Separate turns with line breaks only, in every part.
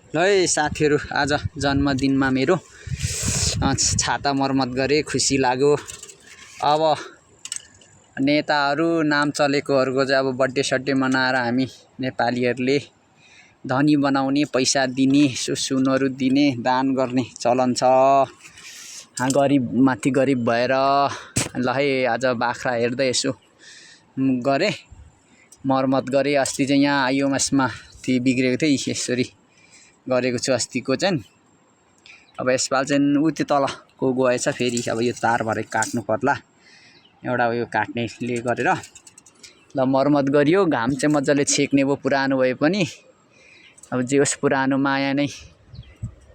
ल है साथीहरु, आज जन्मदिनमा मेरो छाता मर्मत गरे, खुसी लाग्यो। अब नेताहरु नाम चलेकोहरुको चाहिँ अब बर्थडे सड्डे मनाएर हामी नेपालीहरुले धनी बनाउने, पैसा दिने, सुनहरु दिने, दान गर्ने चलन छ। गरिब माथि गरिब भएर ल है आज बाख्रा हेर्दै यसो गरे, मर्मत गरे। अस्ति चाहिँ यहाँ आइयोमासमा ती बिग्रेको थियो, यसरी गरेको छु अस्तिको चाहिँ। अब यसपाल चाहिँ उति तलको गएछ, फेरि अब यो तार भरे काट्नु पर्ला, एउटा यो काट्नेले गरेर ल मर्मत गरियो। घाम चाहिँ मजाले छेक्ने भयो, पुरानो भए पनि अब जे होस् पुरानो माया नै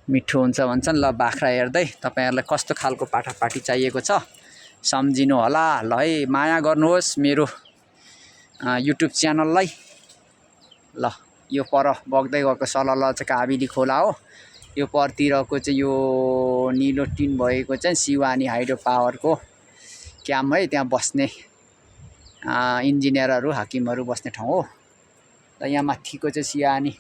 मिठो हुन्छ भन्छन्। ल बाख्रा हेर्दै तपाईहरुलाई कस्तो खालको पाठापाठी चाहिएको छ सम्झिनु होला। ल है माया गर्नुहोस् मेरो युट्युब च्यानललाई। ल यो पर बग्दै गएको सलल चाहिँ काबिली खोला हो। यो परतिरको चाहिँ यो निलो टिन भएको चाहिँ शिवानी हाइड्रो पावरको क्याम्प है, त्यहाँ बस्ने इन्जिनियरहरु हाकिमहरु बस्ने ठाउँ हो। र यहाँ माथिको चाहिँ शिवानी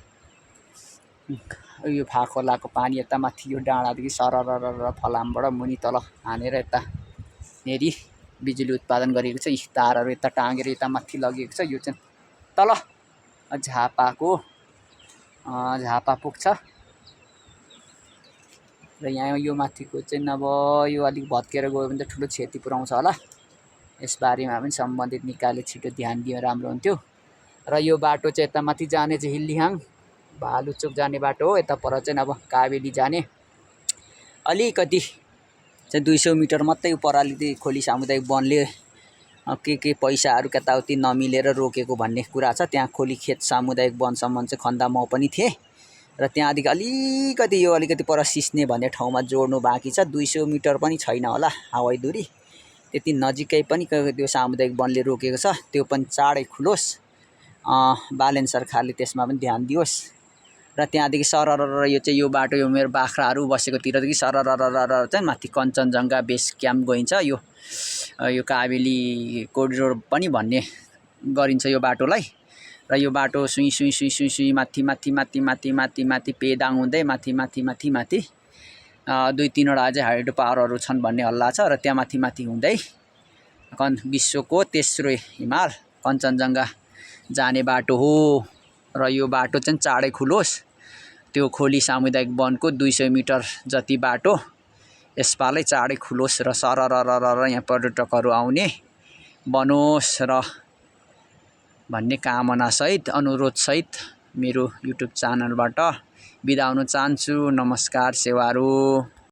यो फाखोलाको पानी यता माथि यो डाँडादेखि सररर फलामबाट मुनि तल हानेर यता नेरी बिजुली उत्पादन गरिएको छ। यी तारहरु यता टाँगेर यता माथि लगिएको छ। यो चाहिँ तल झापा पुग्छ। र यहाँ यो माथिको चाहिँ अब यो अलिक भत्केर गयो भने त ठुलो क्षति पुर्याउँछ होला। यसबारेमा पनि सम्बन्धित निकायले छिटो ध्यान दिए राम्रो हुन्थ्यो। र यो बाटो चाहिँ यता माथि जाने चाहिँ हिल्लीहाङ भालुचोक जाने बाटो हो। यता पर चाहिँ अब काबेली जाने अलिकति चाहिँ 200 मिटर मात्रै पराली खोली सामुदायिक वनले के पैसाहरु कताउति नमिलेर रोकेको भन्ने कुरा छ। त्यहाँ खोली खेत सामुदायिक वनसम्म चाहिँ खन्दा म पनि थिएँ। र त्यहाँदेखि अलिकति पर सिस्ने भन्ने ठाउँमा जोड्नु बाँकी छ। 200 मिटर पनि छैन होला हावाई दूरी, त्यति नजिकै पनि त्यो सामुदायिक वनले रोकेको छ। त्यो पनि चाँडै खुलोस्, बालेन सरकारले त्यसमा पनि ध्यान दियोस्। र त्यहाँदेखि सररर यो चाहिँ यो बाटो यो मेरो बाख्राहरु बसेकोतिरदेखि सररर चाहिँ माथि कञ्चनजङ्घा बेस क्याम्प गइन्छ। यो काबेली कोरिडोर पनि भन्ने गरिन्छ यो बाटोलाई। र यो बाटो सुई माथि पेदाङ हुँदै माथि 2-3 अझै हाइड्रो पावरहरु छन् भन्ने हल्ला छ। र त्यहाँ माथि हुँदै विश्वको तेस्रो हिमाल कञ्चनजङ्घा जाने बाटो हो। र यो बाटो चाहिँ चाँडै खुलोस्। त्यो खोली सामुदायिक वनको 200 मिटर जति बाटो यसपालै चाँडै खुलोस् र सररर यहाँ पर्यटकहरु आउने बनोस् र भन्ने कामना सहित अनुरोध सहित मेरो युट्युब च्यानलबाट बिदा हुन चाहन्छु। नमस्कार सेवारु।